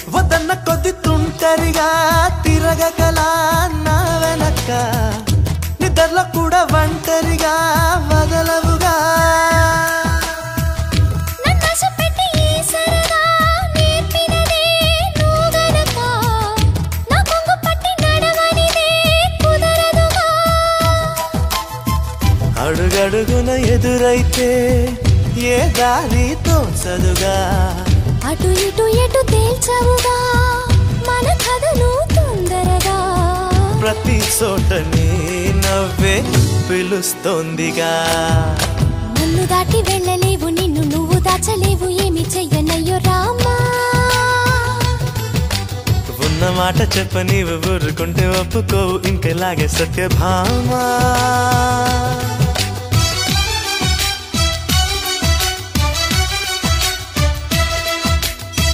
వదన్న కొద్ది తుంటరిగా తిరగకలా నా వెనక నిద్రలో కూడా ఒంటరిగా వదలవుగా అడుగడుగున ఎదురైతే ఏ దారి తోచదుగా అటు ఇటు ఎటు తేల్చవుగా మన కథను తొందరగా ప్రతి చోట నీ నవ్వే పిలుస్తోందిగా నన్ను దాటి వెళ్ళలేవు నిన్ను నువ్వు దాచలేవు ఏమి చెయ్యనయ్యో రామా ఉన్న మాట చెప్ప నీవు ఊరుకుంటే ఒప్పుకోవు ఇంకెలాగే సత్యభామా